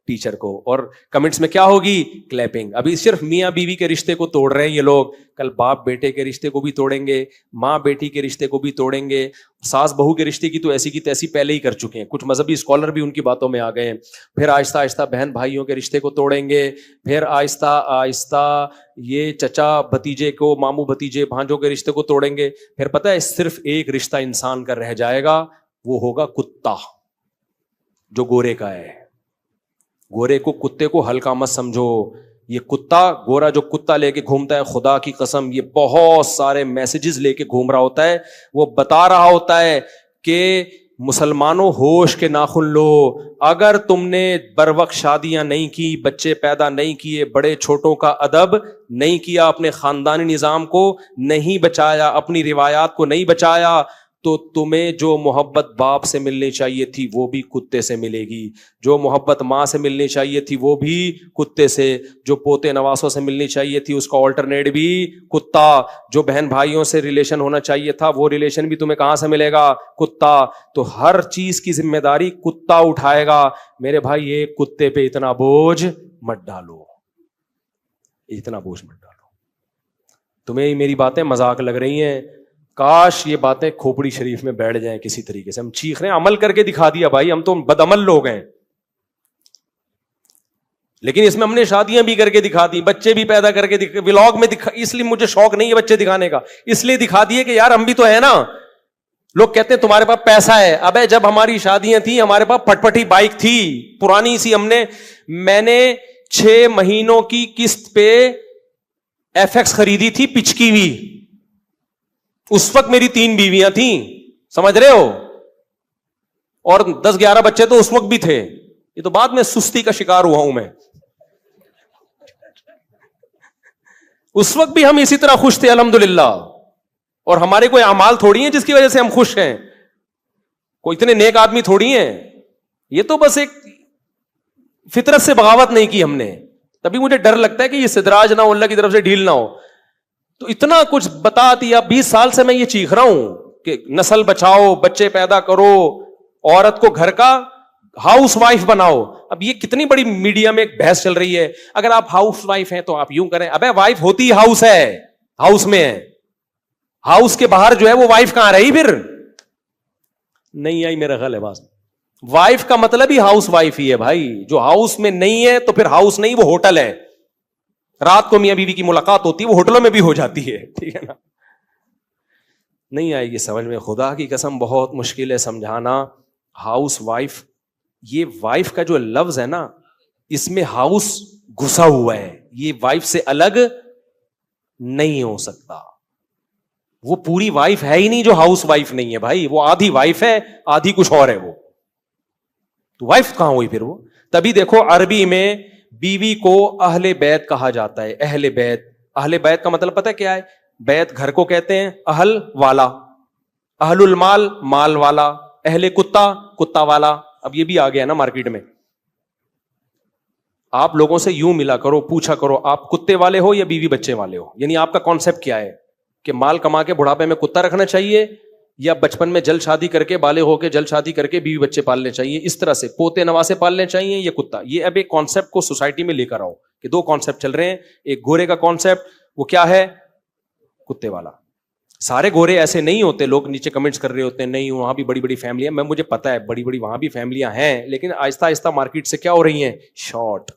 ٹیچر کو, اور کمنٹس میں کیا ہوگی؟ کلیپنگ. ابھی صرف میاں بیوی کے رشتے کو توڑ رہے ہیں یہ لوگ, کل باپ بیٹے کے رشتے کو بھی توڑیں گے, ماں بیٹی کے رشتے کو بھی توڑیں گے, ساس بہو کے رشتے کی تو ایسی کی تیسی پہلے ہی کر چکے ہیں, کچھ مذہبی اسکالر بھی ان کی باتوں میں آ گئے ہیں. پھر آہستہ آہستہ بہن بھائیوں کے رشتے کو توڑیں گے, پھر آہستہ آہستہ یہ چچا بھتیجے کو, ماموں بھتیجے بھانجوں کے رشتے کو توڑیں گے. پھر پتہ ہے صرف ایک رشتہ انسان کا رہ جائے گا, وہ ہوگا کتا, جو گورے کا ہے. گورے کو, کتے کو ہلکا مت سمجھو. یہ کتا گورا جو کتا لے کے گھومتا ہے, خدا کی قسم یہ بہت سارے میسیجز لے کے گھوم رہا ہوتا ہے. وہ بتا رہا ہوتا ہے کہ مسلمانوں ہوش کے ناخن لو, اگر تم نے بر وقت شادیاں نہیں کی, بچے پیدا نہیں کیے, بڑے چھوٹوں کا ادب نہیں کیا, اپنے خاندانی نظام کو نہیں بچایا, اپنی روایات کو نہیں بچایا, تو تمہیں جو محبت باپ سے ملنی چاہیے تھی وہ بھی کتے سے ملے گی, جو محبت ماں سے ملنی چاہیے تھی وہ بھی کتے سے, جو پوتے نواسوں سے ملنی چاہیے تھی اس کا آلٹرنیٹ بھی کتا, جو بہن بھائیوں سے ریلیشن ہونا چاہیے تھا وہ ریلیشن بھی تمہیں کہاں سے ملے گا؟ کتا. تو ہر چیز کی ذمہ داری کتا اٹھائے گا. میرے بھائی ایک کتے پہ اتنا بوجھ مت ڈالو, اتنا بوجھ مت ڈالو. تمہیں میری باتیں مذاق لگ رہی ہیں, کاش یہ باتیں کھوپڑی شریف میں بیٹھ جائیں کسی طریقے سے. ہم چیخ رہے ہیں, عمل کر کے دکھا دیا بھائی, ہم تو بدعمل لوگ ہیں, لیکن اس میں ہم نے شادیاں بھی کر کے دکھا دی, بچے بھی پیدا کر کے ولاگ میں دکھا. اس لیے مجھے شوق نہیں ہے بچے دکھانے کا, اس لیے دکھا دیے کہ یار ہم بھی تو ہے نا. لوگ کہتے ہیں تمہارے پاس پیسہ ہے, ابے جب ہماری شادیاں تھیں ہمارے پاس پٹپٹی بائک تھی پرانی سی, میں نے 6 مہینوں کی قسط پہ ایف ایکس خریدی تھی پچکی ہوئی. اس وقت میری 3 بیویاں تھیں, سمجھ رہے ہو, اور 10-11 بچے تو اس وقت بھی تھے. یہ تو بعد میں سستی کا شکار ہوا ہوں میں. اس وقت بھی ہم اسی طرح خوش تھے الحمدللہ, اور ہمارے کوئی اعمال تھوڑی ہیں جس کی وجہ سے ہم خوش ہیں, کوئی اتنے نیک آدمی تھوڑی ہیں. یہ تو بس ایک فطرت سے بغاوت نہیں کی ہم نے. تبھی مجھے ڈر لگتا ہے کہ یہ استدراج نہ ہو, اللہ کی طرف سے ڈھیل نہ ہو. تو اتنا کچھ بتا دیا, 20 سال سے میں یہ چیخ رہا ہوں کہ نسل بچاؤ, بچے پیدا کرو, عورت کو گھر کا ہاؤس وائف بناؤ. اب یہ کتنی بڑی میڈیا میں ایک بحث چل رہی ہے, اگر آپ ہاؤس وائف ہیں تو آپ یوں کریں. ابے وائف ہوتی ہاؤس ہے, ہاؤس میں ہے, ہاؤس کے باہر جو ہے وہ وائف کہاں رہی؟ پھر نہیں آئی میرا خیال ہے بات. وائف کا مطلب ہی ہاؤس وائف ہی ہے بھائی. جو ہاؤس میں نہیں ہے تو پھر ہاؤس نہیں, وہ ہوٹل ہے. رات کو میاں بیوی کی ملاقات ہوتی ہے, وہ ہوٹلوں میں بھی ہو جاتی ہے, ٹھیک ہے نا. نہیں آئے گی سمجھ میں, خدا کی قسم بہت مشکل ہے سمجھانا. ہاؤس وائف, یہ وائف کا جو لفظ ہے نا, اس میں ہاؤس گھسا ہوا ہے, یہ وائف سے الگ نہیں ہو سکتا. وہ پوری وائف ہے ہی نہیں جو ہاؤس وائف نہیں ہے بھائی, وہ آدھی وائف ہے آدھی کچھ اور ہے. وہ تو وائف کہاں ہوئی پھر وہ؟ تبھی دیکھو عربی میں بیوی کو اہل بیت کہا جاتا ہے. اہل بیت, اہل بیت کا مطلب پتہ کیا ہے؟ بیت گھر کو کہتے ہیں, اہل والا, اہل المال مال والا, اہل کتا کتا والا. اب یہ بھی آ گیا نا مارکیٹ میں. آپ لوگوں سے یوں ملا کرو, پوچھا کرو آپ کتے والے ہو یا بیوی بچے والے ہو, یعنی آپ کا کانسیپٹ کیا ہے کہ مال کما کے بڑھاپے میں کتا رکھنا چاہیے یا بچپن میں جلد شادی کر کے بالغ ہو کے جلد شادی کر کے بیوی بچے پالنے چاہیے, اس طرح سے پوتے نواسے پالنے چاہیے یا کتا. یہ اب ایک کانسیپٹ کو سوسائٹی میں لے کر آؤ کہ 2 کانسیپٹ چل رہے ہیں. ایک گورے کا کانسیپٹ, وہ کیا ہے؟ کتے والا. سارے گورے ایسے نہیں ہوتے. لوگ نیچے کمنٹس کر رہے ہوتے ہیں نہیں وہاں بھی بڑی بڑی فیملیاں, میں مجھے پتا ہے بڑی بڑی وہاں بھی فیملیاں ہیں, لیکن آہستہ آہستہ مارکیٹ سے کیا ہو رہی ہیں؟ شارٹ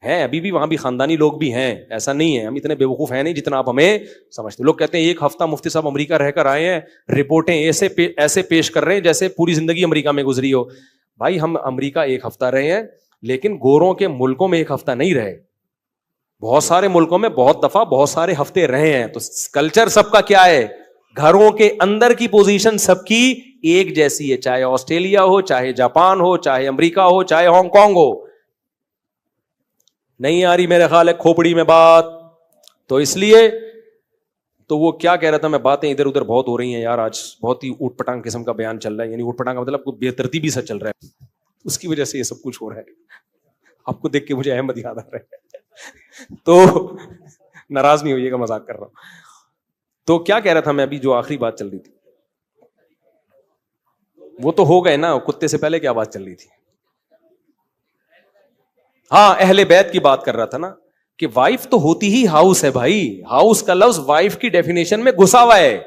ہیں. ابھی بھی وہاں بھی خاندانی لوگ بھی ہیں, ایسا نہیں ہے, ہم اتنے بیوقوف ہیں نہیں جتنا آپ ہمیں سمجھتے. لوگ کہتے ہیں 1 ہفتہ مفتی صاحب امریکہ رہ کر آئے ہیں, رپورٹیں ایسے پیش کر رہے ہیں جیسے پوری زندگی امریکہ میں گزری ہو. بھائی ہم امریکہ ایک ہفتہ رہے ہیں, لیکن گوروں کے ملکوں میں ایک ہفتہ نہیں رہے. بہت سارے ملکوں میں بہت دفعہ بہت سارے ہفتے رہے ہیں. تو کلچر سب کا کیا ہے, گھروں کے اندر کی پوزیشن سب کی ایک جیسی ہے, چاہے آسٹریلیا ہو, چاہے جاپان ہو, چاہے امریکہ ہو, چاہے ہانگ کانگ ہو. نہیں آ رہی میرے خیال ہے کھوپڑی میں بات. تو اس لیے تو وہ کیا کہہ رہا تھا میں, باتیں ادھر ادھر بہت ہو رہی ہیں یار, آج بہت ہی اوٹ پٹانگ قسم کا بیان چل رہا ہے. یعنی اوٹ پٹانگ کا مطلب کوئی بے ترتیبی سا چل رہا ہے, اس کی وجہ سے یہ سب کچھ ہو رہا ہے. آپ کو دیکھ کے مجھے احمد یاد آ رہا ہے, تو ناراض نہیں ہوئیے گا, مذاق کر رہا ہوں. تو کیا کہہ رہا تھا میں ابھی, جو آخری بات چل رہی تھی وہ تو ہو گئے نا. کتے سے پہلے کیا بات چل رہی تھی؟ ہاں اہل بیت کی بات کر رہا تھا نا, کہ وائف تو ہوتی ہی ہاؤس ہے بھائی. ہاؤس کا لفظ وائف کی ڈیفینیشن میں گھسا ہوا ہے.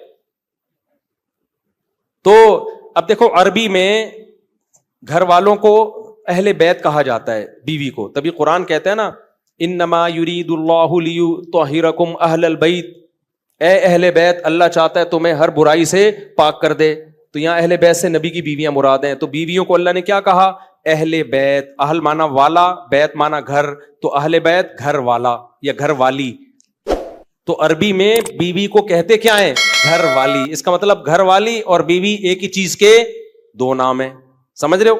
تو اب دیکھو عربی میں گھر والوں کو اہل بیت کہا جاتا ہے, بیوی کو. تبھی قرآن کہتا ہے نا, انما یرید اللہ لیطہرکم اہل البیت, اے اہل بیت اللہ چاہتا ہے تمہیں ہر برائی سے پاک کر دے. تو یہاں اہل بیت سے نبی کی بیویاں مراد ہیں. تو بیویوں کو اللہ نے کیا کہا, اہل بیت. اہل مانا والا, بیت مانا گھر, تو اہل بیت گھر والا یا گھر والی. تو عربی میں بیوی کو کہتے کیا ہیں, گھر والی. اس کا مطلب گھر والی اور بیوی ایک ہی چیز کے دو نام ہیں, سمجھ رہے ہو.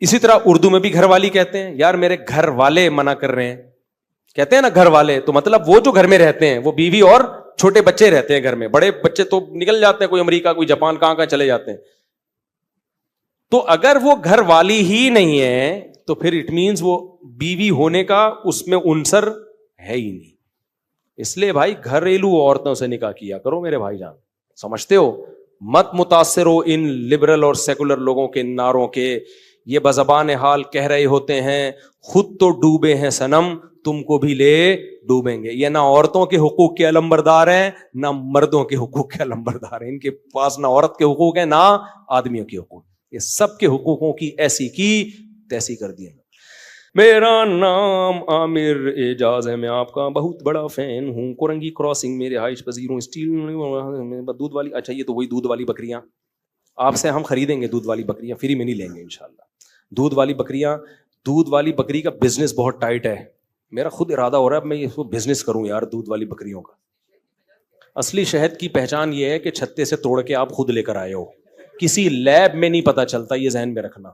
اسی طرح اردو میں بھی گھر والی کہتے ہیں. یار میرے گھر والے منع کر رہے ہیں, کہتے ہیں نا گھر والے, تو مطلب وہ جو گھر میں رہتے ہیں, وہ بیوی اور چھوٹے بچے رہتے ہیں گھر میں. بڑے بچے تو نکل جاتے ہیں, کوئی امریکہ کوئی جاپان, کہاں کہاں چلے جاتے ہیں. تو اگر وہ گھر والی ہی نہیں ہے تو پھر اٹ مینز وہ بیوی ہونے کا اس میں عنصر ہے ہی نہیں. اس لیے بھائی گھریلو عورتوں سے نکاح کیا کرو میرے بھائی جان, سمجھتے ہو. مت متاثر ہو ان لبرل اور سیکولر لوگوں کے نعروں کے. یہ بزبان حال کہہ رہے ہوتے ہیں خود تو ڈوبے ہیں صنم, تم کو بھی لے ڈوبیں گے. یہ نہ عورتوں کے حقوق کے علمبردار ہیں, نہ مردوں کے حقوق کے علمبردار ہیں. ان کے پاس نہ عورت کے حقوق ہیں نہ آدمیوں کے حقوق. یہ سب کے حقوقوں کی ایسی کی تیسی کر دی. میرا نام عامر اعجاز ہے, میں آپ کا بہت بڑا فین ہوں. کورنگی کراسنگ میں رہائش پذیر ہوں. اسٹیل دودھ والی, اچھا یہ تو وہی دودھ والی بکریاں, آپ سے ہم خریدیں گے دودھ والی بکریاں, فری میں نہیں لیں گے انشاءاللہ. دودھ والی بکریاں, دودھ والی بکری کا بزنس بہت ٹائٹ ہے. میرا خود ارادہ ہو رہا ہے اب میں اس کو بزنس کروں یار, دودھ والی بکریوں کا. اصلی شہد کی پہچان یہ ہے کہ چھتے سے توڑ کے آپ خود لے کر آئے ہو, کسی لیب میں نہیں پتا چلتا, یہ ذہن میں رکھنا.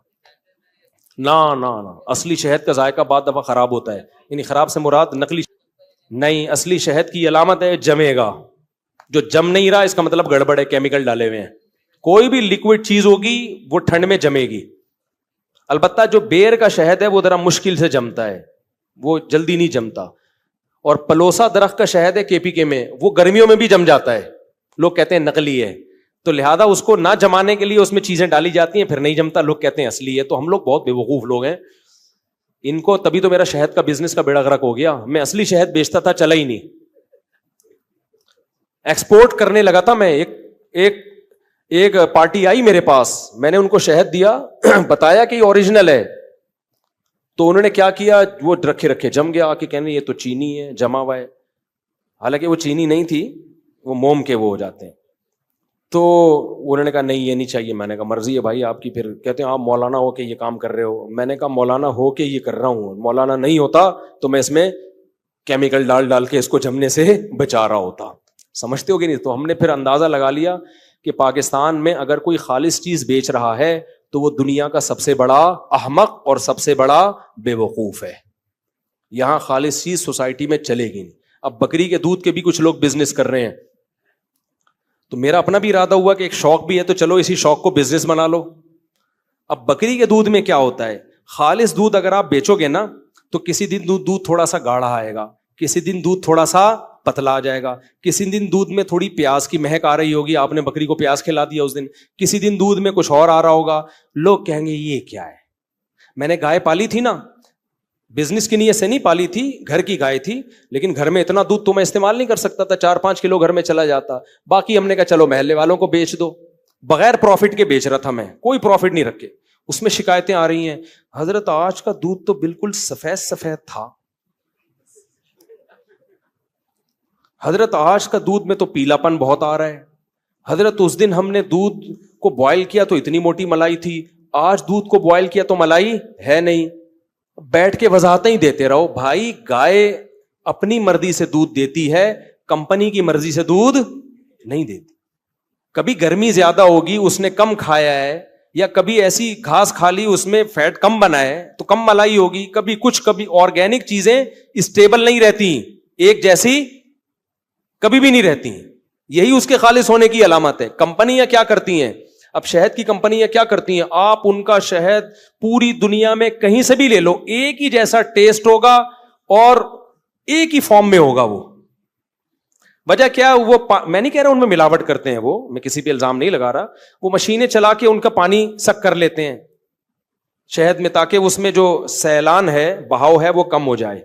نہ اصلی شہد کا ذائقہ بعد دفعہ خراب ہوتا ہے. یعنی خراب سے مراد نقلی نہیں, اصلی شہد کی علامت ہے جمے گا. جو جم نہیں رہا اس کا مطلب گڑبڑ ہے, کیمیکل ڈالے ہوئے ہیں. کوئی بھی لکوڈ چیز ہوگی وہ ٹھنڈ میں جمے گی. البتہ جو بیر کا شہد ہے وہ ذرا مشکل سے جمتا ہے, وہ جلدی نہیں جمتا. اور پلوسا درخت کا شہد ہے KPK میں, وہ گرمیوں میں بھی جم جاتا ہے. لوگ کہتے ہیں نقلی ہے, تو لہذا اس کو نہ جمانے کے لیے اس میں چیزیں ڈالی جاتی ہیں, پھر نہیں جمتا, لوگ کہتے ہیں اصلی ہے. تو ہم لوگ بہت بے وقوف لوگ ہیں, ان کو تبھی تو میرا شہد کا بزنس کا بیڑا غرق ہو گیا. میں اصلی شہد بیچتا تھا, چلا ہی نہیں. ایکسپورٹ کرنے لگا تھا میں. ایک پارٹی آئی میرے پاس, میں نے ان کو شہد دیا, بتایا کہ یہ اوریجنل ہے, تو انہوں نے کیا کیا, وہ رکھے جم گیا, آ کے کہنے یہ تو چینی ہے جما ہوا ہے. حالانکہ وہ چینی نہیں تھی, وہ موم کے وہ ہو جاتے ہیں. تو انہوں نے کہا نہیں یہ نہیں چاہیے. میں نے کہا مرضی ہے بھائی آپ کی. پھر کہتے ہیں آپ مولانا ہو کے یہ کام کر رہے ہو. میں نے کہا مولانا ہو کے یہ کر رہا ہوں, مولانا نہیں ہوتا تو میں اس میں کیمیکل ڈال کے اس کو جمنے سے بچا رہا ہوتا. سمجھتے ہو کہ نہیں. تو ہم نے پھر اندازہ لگا لیا کہ پاکستان میں اگر کوئی خالص چیز بیچ رہا ہے تو وہ دنیا کا سب سے بڑا احمق اور سب سے بڑا بے وقوف ہے. یہاں خالص چیز سوسائٹی میں چلے گی نہیں. اب بکری کے دودھ کے بھی کچھ لوگ بزنس کر رہے ہیں, تو میرا اپنا بھی ارادہ ہوا کہ ایک شوق بھی ہے, تو چلو اسی شوق کو بزنس بنا لو. اب بکری کے دودھ میں کیا ہوتا ہے, خالص دودھ اگر آپ بیچو گے نا تو کسی دن دودھ تھوڑا سا گاڑھا آئے گا, کسی دن دودھ تھوڑا سا پتلا آ جائے گا, کسی دن دودھ میں تھوڑی پیاز کی مہک آ رہی ہوگی, آپ نے بکری کو پیاز کھلا دیا اس دن, کسی دن دودھ میں کچھ اور آ رہا ہوگا. لوگ کہیں گے یہ کیا ہے. میں نے گائے پالی تھی نا, بزنس کی نیت سے نہیں پالی تھی, گھر کی گائے تھی, لیکن گھر میں اتنا دودھ تو میں استعمال نہیں کر سکتا تھا, 4-5 کلو گھر میں چلا جاتا. باقی ہم نے کہا چلو محلے والوں کو بیچ دو. بغیر پروفٹ کے بیچ رہا تھا میں, کوئی پروفٹ نہیں رکھے. اس میں شکایتیں آ رہی ہیں, حضرت آج کا دودھ تو بالکل سفید تھا, حضرت آج کا دودھ میں تو پیلا پن بہت آ رہا ہے, حضرت اس دن ہم نے دودھ کو بوائل کیا تو اتنی موٹی ملائی تھی, آج دودھ کو بوائل کیا تو ملائی ہے نہیں, بیٹھ کے وضاحتیں ہی دیتے رہو. بھائی گائے اپنی مرضی سے دودھ دیتی ہے, کمپنی کی مرضی سے دودھ نہیں دیتی. کبھی گرمی زیادہ ہوگی اس نے کم کھایا ہے, یا کبھی ایسی گھاس کھا لی اس میں فیٹ کم بنا ہے تو کم ملائی ہوگی. کبھی کچھ, کبھی آرگینک چیزیں اسٹیبل نہیں رہتی, ایک جیسی کبھی بھی نہیں رہتی. یہی اس کے خالص ہونے کی علامت ہے. کمپنیاں کیا کرتی ہیں, اب شہد کی کمپنیاں کیا کرتی ہیں, آپ ان کا شہد پوری دنیا میں کہیں سے بھی لے لو, ایک ہی جیسا ٹیسٹ ہوگا اور ایک ہی فارم میں ہوگا. وہ وجہ کیا, وہ میں نہیں کہہ رہا ان میں ملاوٹ کرتے ہیں, وہ میں کسی پہ الزام نہیں لگا رہا, وہ مشینیں چلا کے ان کا پانی سک کر لیتے ہیں شہد میں, تاکہ اس میں جو سیلان ہے, بہاؤ ہے, وہ کم ہو جائے.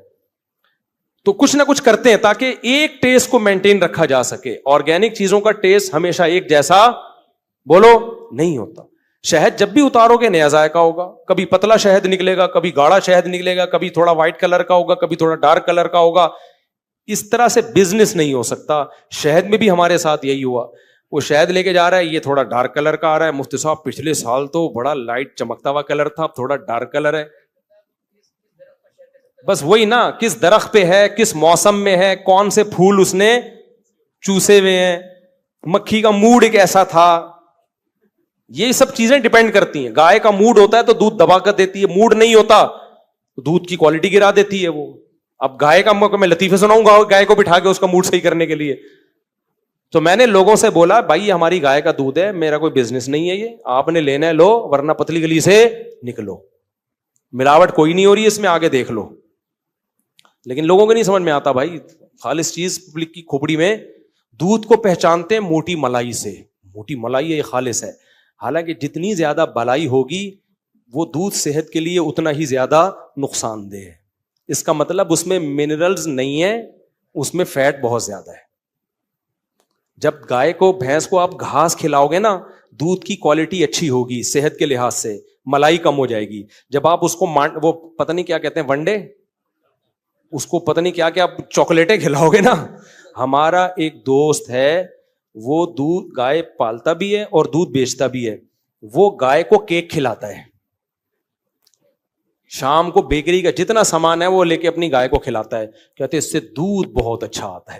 تو کچھ نہ کچھ کرتے ہیں تاکہ ایک ٹیسٹ کو مینٹین رکھا جا سکے. آرگینک چیزوں کا ٹیسٹ ہمیشہ ایک جیسا بولو نہیں ہوتا. شہد جب بھی اتارو گے نیا ذائقہ ہوگا, کبھی پتلا شہد نکلے گا, کبھی گاڑھا شہد نکلے گا, کبھی تھوڑا وائٹ کلر کا ہوگا, کبھی تھوڑا ڈارک کلر کا ہوگا. اس طرح سے بزنس نہیں ہو سکتا. شہد میں بھی ہمارے ساتھ یہی ہوا, وہ شہد لے کے جا رہا ہے, یہ تھوڑا ڈارک کلر کا آ رہا ہے, مفتی صاحب پچھلے سال تو بڑا لائٹ چمکتا ہوا کلر تھا, اب تھوڑا ڈارک کلر ہے. بس وہی نا, کس درخت پہ ہے, کس موسم میں ہے, کون سے پھول اس نے چوسے ہوئے ہیں, مکھی کا موڈ ایک ایسا تھا, یہ سب چیزیں ڈیپینڈ کرتی ہیں. گائے کا موڈ ہوتا ہے تو دودھ دبا کر دیتی ہے, موڈ نہیں ہوتا تو دودھ کی کوالٹی گرا دیتی ہے وہ. اب گائے کا موقع میں لطیفے سناؤں گا گائے کو بٹھا کے اس کا موڈ صحیح کرنے کے لیے. تو میں نے لوگوں سے بولا بھائی یہ ہماری گائے کا دودھ ہے, میرا کوئی بزنس نہیں ہے, یہ آپ نے لینا ہے لو, ورنہ پتلی گلی سے نکلو, ملاوٹ کوئی نہیں ہو رہی ہے اس میں, آگے دیکھ لو. لیکن لوگوں کو نہیں سمجھ میں آتا بھائی, خالص چیز پبلک کی کھوپڑی میں. دودھ کو پہچانتے ہیں موٹی ملائی سے, موٹی ملائی ہے یہ خالص ہے, حالانکہ جتنی زیادہ بلائی ہوگی وہ دودھ صحت کے لیے اتنا ہی زیادہ نقصان دہ ہے. اس کا مطلب اس میں منرلز نہیں ہے, اس میں فیٹ بہت زیادہ ہے. جب گائے کو, بھینس کو آپ گھاس کھلاؤ گے نا, دودھ کی کوالٹی اچھی ہوگی صحت کے لحاظ سے, ملائی کم ہو جائے گی. جب آپ اس کو وہ پتہ نہیں کیا کہتے ہیں ونڈے, اس کو پتہ نہیں کیا چاکلیٹیں کھلاؤ گے نا. ہمارا ایک دوست ہے, وہ دودھ گائے پالتا بھی ہے اور دودھ بیچتا بھی ہے, وہ گائے کو کیک کھلاتا ہے. شام کو بیکری کا جتنا سامان ہے وہ لے کے اپنی گائے کو کھلاتا ہے, کہتے اس سے دودھ بہت اچھا آتا ہے.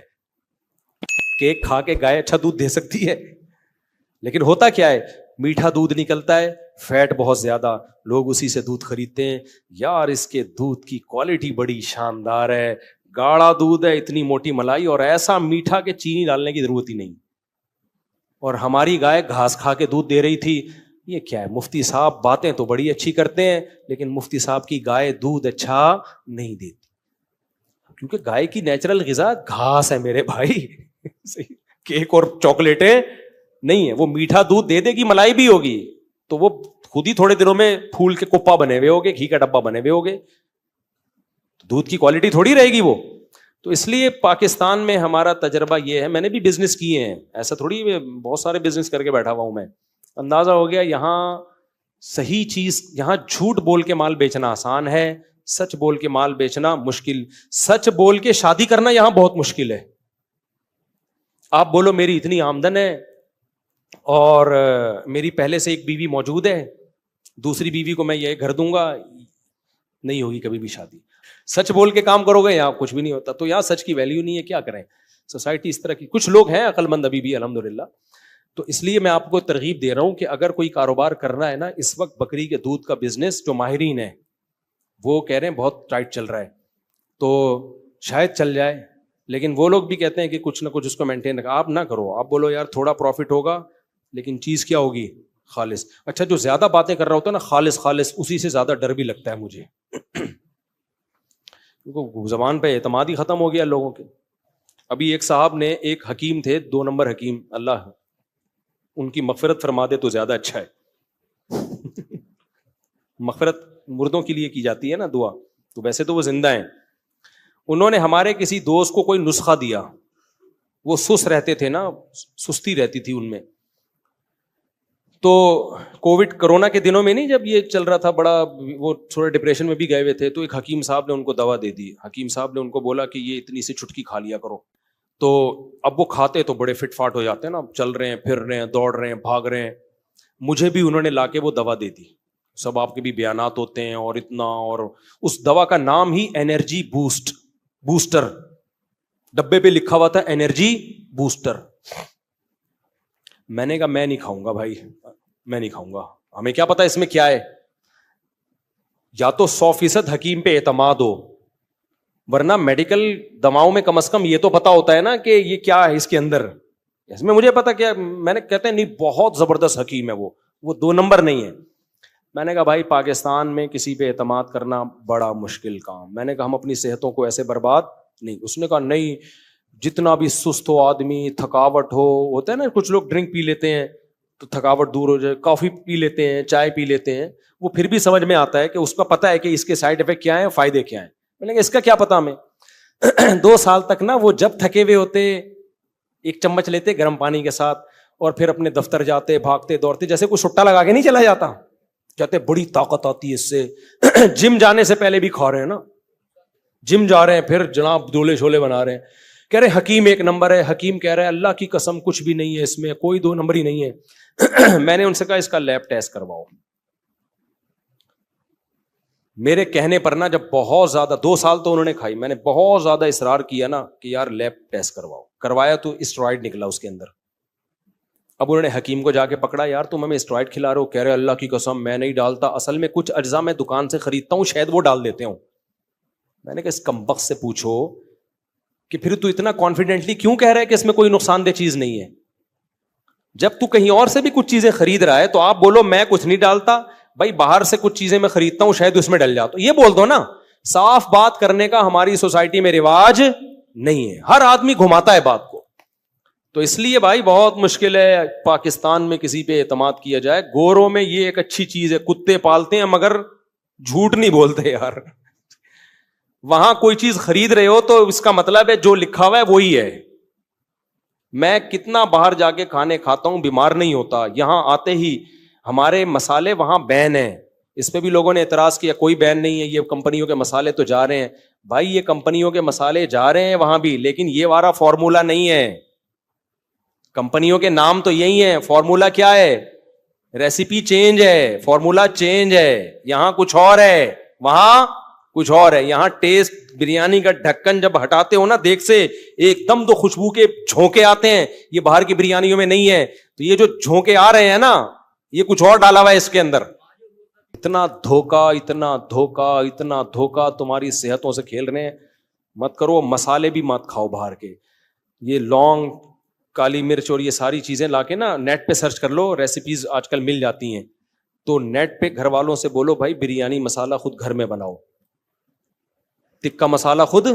کیک کھا کے گائے اچھا دودھ دے سکتی ہے, لیکن ہوتا کیا ہے, میٹھا دودھ نکلتا ہے, فیٹ بہت زیادہ, لوگ اسی سے دودھ خریدتے ہیں. یار اس کے دودھ کی کوالٹی بڑی شاندار ہے, گاڑھا دودھ ہے, اتنی موٹی ملائی, اور ایسا میٹھا کہ چینی ڈالنے کی ضرورت ہی نہیں. اور ہماری گائے گھاس کھا کے دودھ دے رہی تھی. یہ کیا ہے, مفتی صاحب باتیں تو بڑی اچھی کرتے ہیں لیکن مفتی صاحب کی گائے دودھ اچھا نہیں دیتی, کیونکہ گائے کی نیچرل غذا گھاس ہے میرے بھائی. کیک اور چاکلیٹیں نہیں ہے, وہ میٹھا دودھ دے دے گی, ملائی بھی ہوگی, تو وہ خود ہی تھوڑے دنوں میں پھول کے کپا بنے ہوئے ہوگے, گھی کا ڈبا بنے ہوئے ہوگے, دودھ کی کوالٹی تھوڑی رہے گی وہ. تو اس لیے پاکستان میں ہمارا تجربہ یہ ہے, میں نے بھی بزنس کیے ہیں, ایسا تھوڑی بہت سارے بزنس کر کے بیٹھا ہوا ہوں میں, اندازہ ہو گیا. یہاں صحیح چیز, یہاں جھوٹ بول کے مال بیچنا آسان ہے, سچ بول کے مال بیچنا مشکل. سچ بول کے شادی کرنا یہاں بہت مشکل ہے. آپ بولو میری اتنی آمدن ہے اور میری پہلے سے ایک بیوی موجود ہے, دوسری بیوی کو میں یہ گھر دوں گا, نہیں ہوگی کبھی بھی شادی. سچ بول کے کام کرو گے یہاں کچھ بھی نہیں ہوتا. تو یہاں سچ کی ویلیو نہیں ہے, کیا کریں, سوسائٹی اس طرح کی. کچھ لوگ ہیں عقل مند ابھی بھی الحمدللہ. تو اس لیے میں آپ کو ترغیب دے رہا ہوں کہ اگر کوئی کاروبار کرنا ہے نا, اس وقت بکری کے دودھ کا بزنس جو ماہرین ہیں وہ کہہ رہے ہیں بہت ٹائٹ چل رہا ہے, تو شاید چل جائے. لیکن وہ لوگ بھی کہتے ہیں کہ کچھ نہ کچھ اس کو مینٹین رکھا. آپ نہ کرو, آپ بولو یار تھوڑا پروفٹ ہوگا لیکن چیز کیا ہوگی, خالص. اچھا جو زیادہ باتیں کر رہا ہوتا ہے نا خالص خالص, اسی سے زیادہ ڈر بھی لگتا ہے مجھے, کیونکہ زبان پہ اعتماد ہی ختم ہو گیا لوگوں کے. ابھی ایک صاحب نے, ایک حکیم تھے, 2 نمبر حکیم, اللہ ان کی مغفرت فرما دے تو زیادہ اچھا ہے. مغفرت مردوں کے لیے کی جاتی ہے نا دعا, تو ویسے تو وہ زندہ ہیں. انہوں نے ہمارے کسی دوست کو کوئی نسخہ دیا, وہ سست رہتے تھے نا, سستی رہتی تھی ان میں. تو کووڈ کرونا کے دنوں میں نہیں, جب یہ چل رہا تھا بڑا, وہ تھوڑے ڈپریشن میں بھی گئے ہوئے تھے, تو ایک حکیم صاحب نے ان کو دوا دے دی. حکیم صاحب نے ان کو بولا کہ یہ اتنی سی چٹکی کھا لیا کرو. تو اب وہ کھاتے تو بڑے فٹ فاٹ ہو جاتے ہیں نا, چل رہے ہیں, پھر رہے ہیں, دوڑ رہے ہیں, بھاگ رہے ہیں. مجھے بھی انہوں نے لا کے وہ دوا دے دی. سب آپ کے بھی بیانات ہوتے ہیں اور اتنا, اور اس دوا کا نام ہی انرجی بوسٹر, ڈبے پہ لکھا ہوا تھا انرجی بوسٹر. میں نے کہا میں نہیں کھاؤں گا بھائی, میں نہیں کھاؤں گا, ہمیں کیا پتا اس میں کیا ہے. یا تو 100% حکیم پہ اعتماد ہو, ورنہ میڈیکل دواؤں میں کم از کم یہ تو پتا ہوتا ہے نا کہ یہ کیا ہے اس کے اندر. اس میں مجھے پتا کیا, میں نے کہتے ہیں نہیں بہت زبردست حکیم ہے وہ 2 نمبر نہیں ہے. میں نے کہا بھائی پاکستان میں کسی پہ اعتماد کرنا بڑا مشکل کام. میں نے کہا ہم اپنی صحتوں کو ایسے برباد نہیں. اس نے کہا نہیں, جتنا بھی سست ہو آدمی, تھکاوٹ ہوتا ہے نا, کچھ لوگ ڈرنک پی لیتے ہیں تو تھکاوٹ دور ہو جائے, کافی پی لیتے ہیں, چائے پی لیتے ہیں, وہ پھر بھی سمجھ میں آتا ہے کہ اس کا پتا ہے کہ اس کے سائڈ افیکٹ کیا ہیں, فائدے کیا ہیں. میں نے کہا اس کا کیا پتا ہمیں. 2 سال تک نا وہ جب تھکے ہوئے ہوتے 1 چمچ لیتے گرم پانی کے ساتھ, اور پھر اپنے دفتر جاتے, بھاگتے دوڑتے, جیسے کوئی سٹا لگا کے نہیں چلا جاتا. کہتے بڑی طاقت آتی ہے اس سے. جم جانے سے پہلے بھی کھا رہے ہیں نا, جم جا رہے ہیں پھر جناب دولے شولے بنا رہے ہیں. کہہ رہے حکیم 1 نمبر ہے. حکیم کہہ رہا ہے اللہ کی قسم کچھ بھی نہیں ہے اس میں, کوئی 2 نمبر ہی نہیں ہے. میں نے ان سے کہا اس کا لیب ٹیسٹ کرواؤ. میرے کہنے پر نا جب بہت زیادہ 2 سال تو انہوں نے کھائی, میں نے بہت زیادہ اصرار کیا نا کہ یار لیب ٹیسٹ کرواؤ. کروایا تو اسٹرائڈ نکلا اس کے اندر. اب انہوں نے حکیم کو جا کے پکڑا, یار تم ہمیں اسٹرائڈ کھلا رہے ہو. کہہ رہے اللہ کی قسم میں نہیں ڈالتا, اصل میں کچھ اجزاء میں دکان سے خریدتا ہوں, شاید وہ ڈال دیتے ہوں. میں نے کہا اس کمبخت سے پوچھو کہ پھر تو اتنا کانفیڈنٹلی کیوں کہہ رہا ہے کہ اس میں کوئی نقصان دہ چیز نہیں ہے. جب تو کہیں اور سے بھی کچھ چیزیں خرید رہا ہے تو آپ بولو میں کچھ نہیں ڈالتا, بھائی باہر سے کچھ چیزیں میں خریدتا ہوں شاید اس میں ڈل جاتا. یہ بول دو نا. صاف بات کرنے کا ہماری سوسائٹی میں رواج نہیں ہے, ہر آدمی گھماتا ہے بات کو. تو اس لیے بھائی بہت مشکل ہے پاکستان میں کسی پہ اعتماد کیا جائے. گوروں میں یہ ایک اچھی چیز ہے, کتے پالتے ہیں مگر جھوٹ نہیں بولتے یار. وہاں کوئی چیز خرید رہے ہو تو اس کا مطلب ہے جو لکھا ہوا ہے وہی ہے. میں کتنا باہر جا کے کھانے کھاتا ہوں, بیمار نہیں ہوتا. یہاں آتے ہی ہمارے مسالے وہاں بین ہیں. اس پہ بھی لوگوں نے اعتراض کیا کوئی بین نہیں ہے, یہ کمپنیوں کے مسالے تو جا رہے ہیں. بھائی یہ کمپنیوں کے مسالے جا رہے ہیں وہاں بھی, لیکن یہ والا فارمولا نہیں ہے. کمپنیوں کے نام تو یہی ہے, فارمولا کیا ہے, ریسیپی چینج ہے, فارمولا چینج ہے. یہاں کچھ اور ہے, وہاں کچھ اور ہے. یہاں ٹیسٹ بریانی کا ڈھکن جب ہٹاتے ہو نا دیکھ سے, ایک دم تو خوشبو کے جھونکے آتے ہیں. یہ باہر کی بریانیوں میں نہیں ہے. تو یہ جو جھونکے آ رہے ہیں نا, یہ کچھ اور ڈالا ہوا ہے اس کے اندر. اتنا دھوکا, اتنا دھوکا, اتنا دھوکا, تمہاری صحتوں سے کھیل رہے ہیں. مت کرو. مسالے بھی مت کھاؤ باہر کے. یہ لونگ, کالی مرچ اور یہ ساری چیزیں لا کے نا نیٹ پہ سرچ کر لو, ریسیپیز آج کل مل جاتی ہیں. تو نیٹ پہ گھر والوں سے بولو بھائی بریانی مسالہ خود گھر میں بناؤ, ٹکا مسالہ خود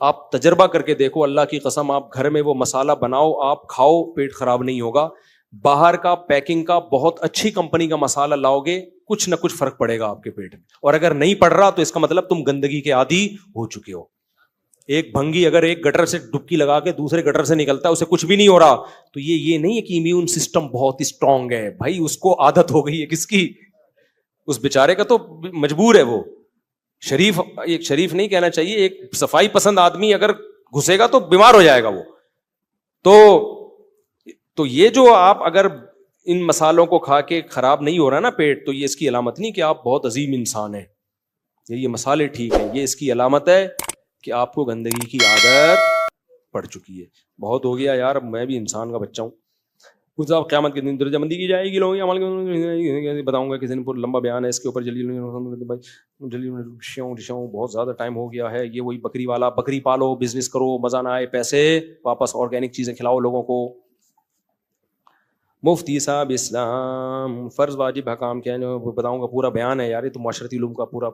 آپ تجربہ کر کے دیکھو. اللہ کی قسم آپ گھر میں وہ مسالہ بناؤ, آپ کھاؤ, پیٹ خراب نہیں ہوگا. باہر کا پیکنگ کا بہت اچھی کمپنی کا مسالہ لاؤ گے, کچھ نہ کچھ فرق پڑے گا آپ کے پیٹ میں. اور اگر نہیں پڑ رہا تو اس کا مطلب تم گندگی کے عادی ہو چکے ہو. ایک بھنگی اگر ایک گٹر سے ڈبکی لگا کے دوسرے گٹر سے نکلتا ہے, اسے کچھ بھی نہیں ہو رہا, تو یہ نہیں ہے کہ امیون سسٹم بہت اسٹرانگ ہے. بھائی اس کو عادت ہو گئی ہے. کس کی؟ اس بیچارے کا تو مجبور ہے وہ. شریف, ایک شریف نہیں کہنا چاہیے, ایک صفائی پسند آدمی اگر گھسے گا تو بیمار ہو جائے گا وہ. تو یہ جو آپ اگر ان مسالوں کو کھا کے خراب نہیں ہو رہا نا پیٹ, تو یہ اس کی علامت نہیں کہ آپ بہت عظیم انسان ہیں. یہ مسالے ٹھیک ہیں, یہ اس کی علامت ہے کہ آپ کو گندگی کی عادت پڑ چکی ہے. بہت ہو گیا یار, میں بھی انسان کا بچہ ہوں. کچھ آپ قیامت کے دن درجہ بندی کی جائے گی, لوگوں کے عمل بتاؤں گا کسی نے پورا لمبا بیان ہے اس کے اوپر. جلدی بہت زیادہ ٹائم ہو گیا ہے. یہ وہی بکری والا, بکری پالو, بزنس کرو, مزہ نہ آئے پیسے واپس آرگینک چیزیں کھلاؤ لوگوں کو. مفتی صاحب اسلام فرض واجب حکام کیا بتاؤں گا, پورا بیان ہے یار. یہ تو معاشرتی علوم کا پورا